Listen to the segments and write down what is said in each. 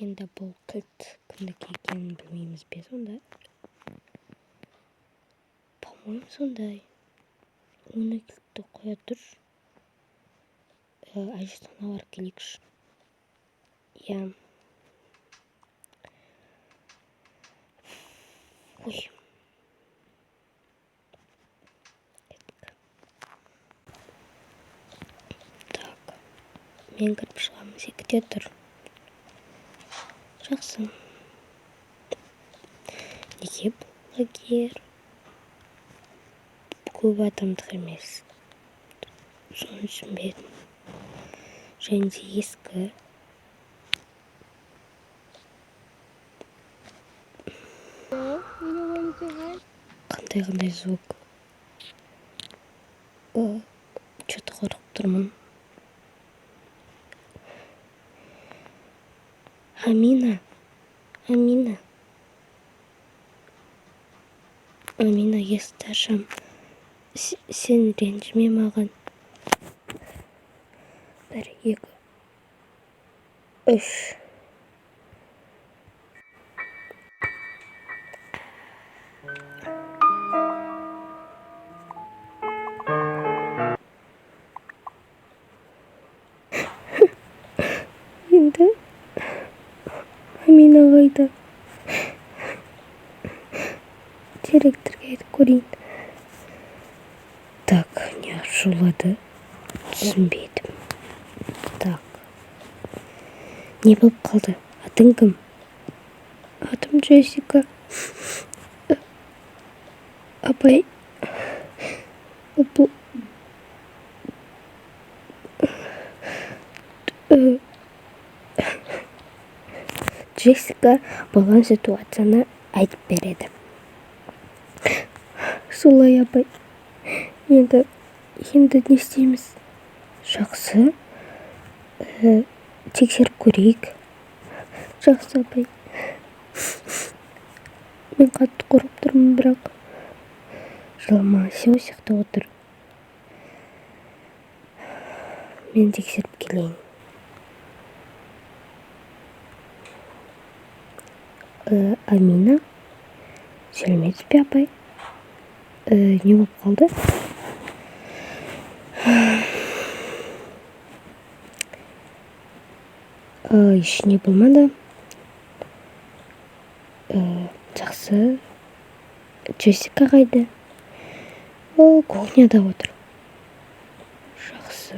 енді бұл кілт кімдікі екенін білмейміз бе сонда? По-моему, сондай. Оны кілтті қоя тұр. Ажетона бар келейікші. Я. Ой. Так. Мен кіріп шығамын секте тұр. Жақсы. Неге бұл лагер? Көп адамдық емес. Соны түсінбедім. Және де ескі. Қандай звук. Что-то қорқып тұрмын. Амина, есікті ашам. Сен ренжіме маған. 1, 2, 3. Енді Амина қайда? Директорға айтып көрейін. Так, не ашулады? Түсінбедім. Так. Не болып қалды? Атың кім? Атым Джессика. Апай. Джессика болған ситуацияны айтып береді. Солай апай. Енді не істейміз? Жақсы. Тексеріп көрейік. Жақсы апай. Мен қатты қорқып тұрмын, бірақ жылама, сен сияқты отыр. Мен тексеріп келейін. Амина, сәлеметсіз бе апай? Не болып қалды? Ішіне болмады. Жақсы. Джессика қайда? Ол кухняда отыр. Жақсы.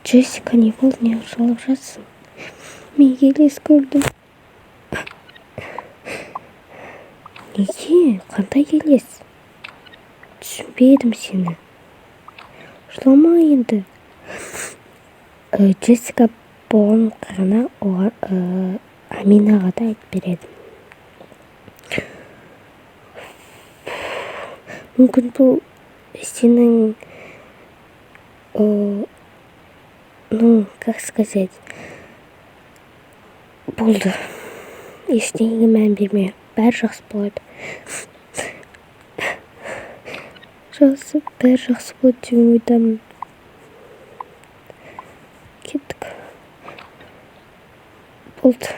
Джессика, не болды, не ұшалап жатсың? Мен елес көрдім. Неге? Қандай елес? Түсінбедім сені. Жылама енді. Джессика болған оқиғаны Аминаға да айтып береді. Мүмкін бұл сенің, как сказать, болды. Ештеңеге мән берме. Бәрі жақсы болады. Жақсы, бәрі жақсы болады деген ойдамын. Кеттік. Болды.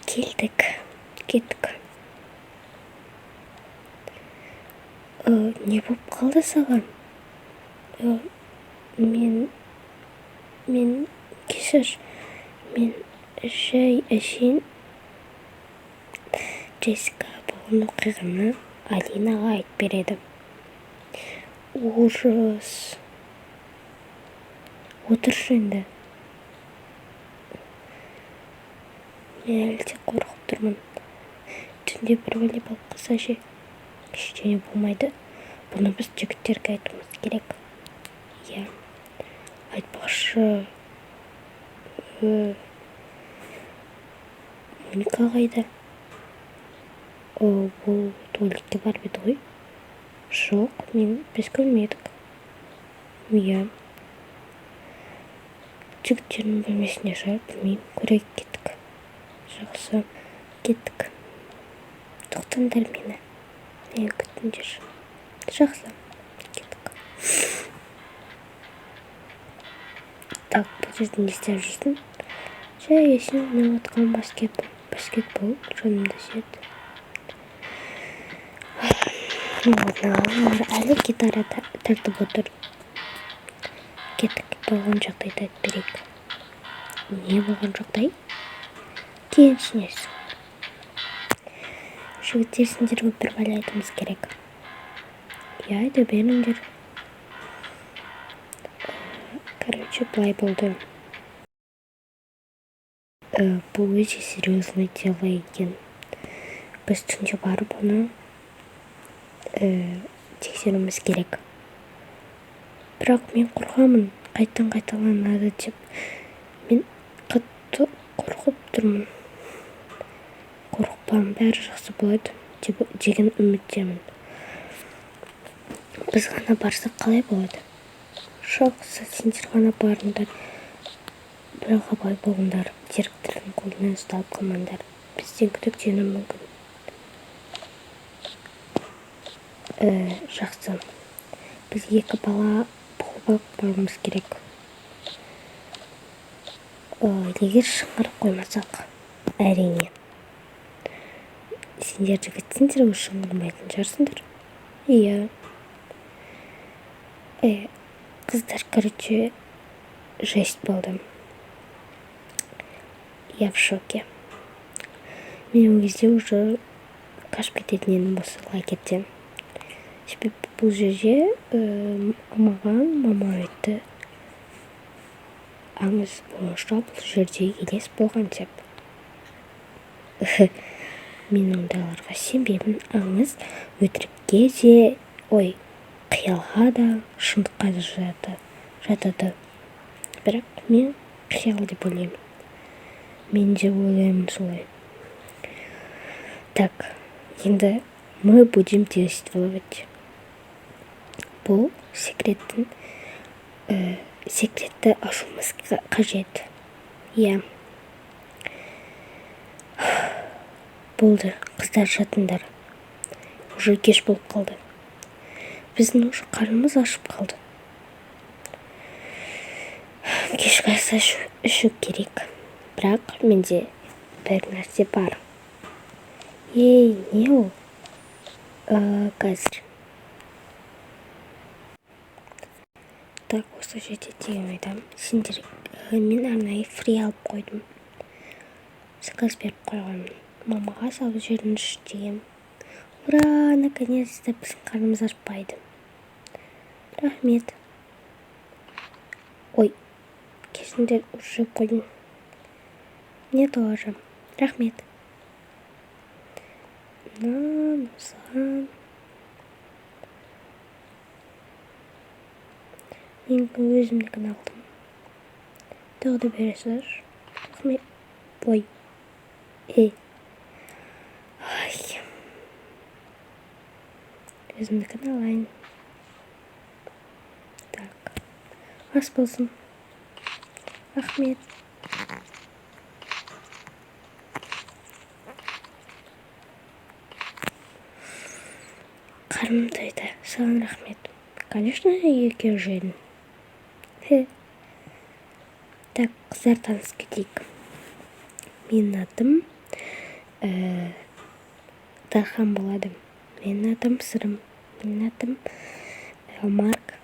Кеттік. Не болып қалды саған? Мен кешір. Мен жай әшейін Джессика болған оқиғаны Алинаға айтып береді. Ужас. Отыршы енді. Мен әлі де қорқып тұрмын. Түнде бір бәле болып қалса ше, ештеңе болмайды. Бұны біз жігіттерге айтуымыз керек. Я айтпақшы. Моника қайда? Бұл туалетте бар беді ғой? Жоқ, біз көрмедік. Я жігіттердің бөлмесіне шығар, білмеймін. Көрейік, кеттік. Жақсы, кеттік. Тоқтаңдар мені күтіңдер. Жақсы, кеттік. Так, бұл жерде не істеп жүрсің? Жай есен ойнап отқан баскетбол жанымда сүйеді. Ладно, әлі гитара тартып отыр. Кеттік, болған жағдайды айтып берейік. Не болған жағдай? Кейін түсінесің. Жігіттер, сендерге бір бәле айтуымыз керек. Я, айта беріңдер. Короче, былай болды. Бұл өте серьезный дело екен. Біз түнде барып оны тексеруіміз керек. Бірақ мен қорқамын, қайталанады деп. Мен қатты қорқып тұрмын. Қорықпам, бәрі жақсы болады деген үміттемін. Біз ғана барсақ қалай болады? Жақсы, сендер ғана барыңдар. Бірақ абай болыңдар, директордың қолынан ұсталып қалмаңдар. Бізден күдіктенуі мүмкін. Жақсы. Біз 2 бала болып баруымыз керек. Егер шыңғырып қоймасақ, әрине. Сендер жігітсіңдер, шыңғырмайтын шығарсыңдар. Иә. Қыздар, короче, жесть болды. Я в шоке. Мен ол кезде уже қашып кететін едім осы лагерьден. Себебі бұл жерде маған мама айтты, аңыз бойынша бұл жерде елес болған деп. Мен ондайларға сенбеймін. Аңыз өтірікке де, қиялға да, шындыққа да жатады. Бірақ мен қиял деп ойлаймын. Мен де ойлаймын солай. Так, енді мы будем действовать. Бұл секретті ашуымыз қажет. Иә. Болды, қыздар жатыңдар. Уже кеш болып қалды. Біздің уже қарнымыз ашып қалды. Кешкі ас ішу керек. Бірақ менде бір нәрсе бар. Не ол? Қазір. Так, осы жерде деген айтам. Сендер, мен арнайы фри алып қойдым. Заказ беріп қойғанмын. Мамаға салып жүріңізші деген. Ура, наконец-то біздің қарнымыз ашпайды. Рахмет. Кешіңдер уже қойдым. Мне тоже. Рахмет. Намсан. Мен өзімдікін алдым. Тағы да бересіздер. Рахмет. Өзімдікін алайын. Так. Ас болсын. Рахмет. Қарным тойды. Саған рахмет. Конечно, екеу жедім. Так, қыздар, таныс кетейік. Менің атым Дархан болады. Менің атым Сырым. Менің атым Марк.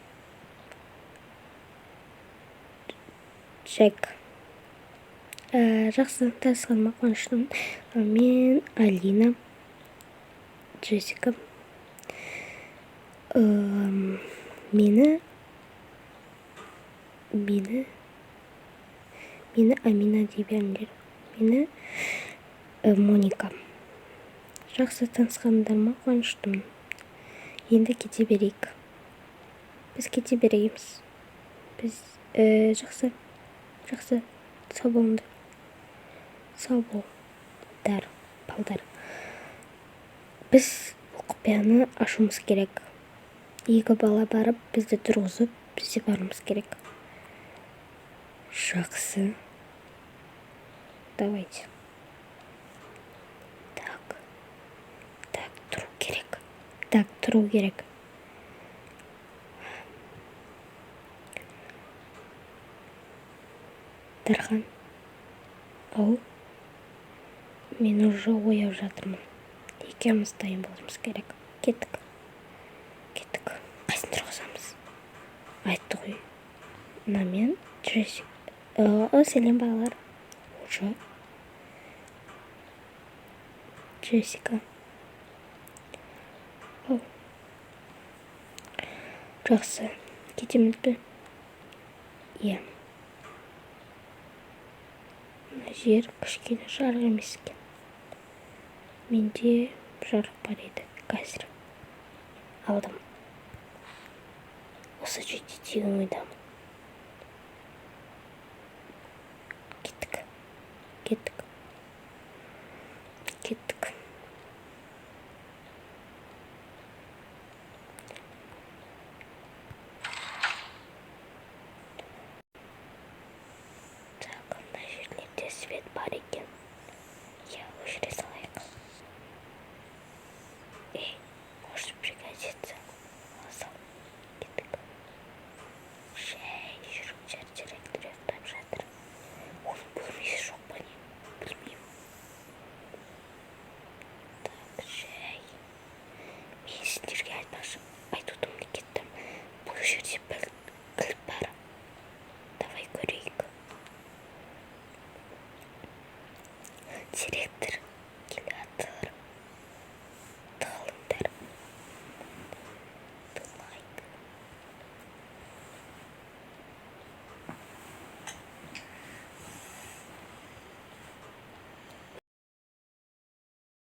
Джек. Жақсы танысқаныма қуаныштымын. Мен Алина. Джессика. Мені Амина дей беріңдер. Мені Моника. Жақсы танысқандарыма қуаныштымын. Енді кете берейік. Біз кете берейміз. Біз жақсы. Сау болыңдар. Сау болыңдар, балдар. Біз бұл құпияны ашуымыз керек. 2 бала барып, бізді тұрғызып, бізде барымыз керек. Жақсы. Давайте. Так, тұру керек. Дархан. Ау. Мен уже ояу жатырмын. Екеуміз дайын болуымыз керек. Кеттік. Қайсын тұрғызамыз? Айтты ғой. Мына мен Джессика. Сәлем балалар. Уже. Джессика. Ау. Жақсы. Кетеміз бе? Иә. Мына жер кішкене жарық емес екен. Менде жарық бар еді. Қазір алдым. Осы жерде деген ойдамын. Кеттік. Так, мына жерлерде свет бар екен.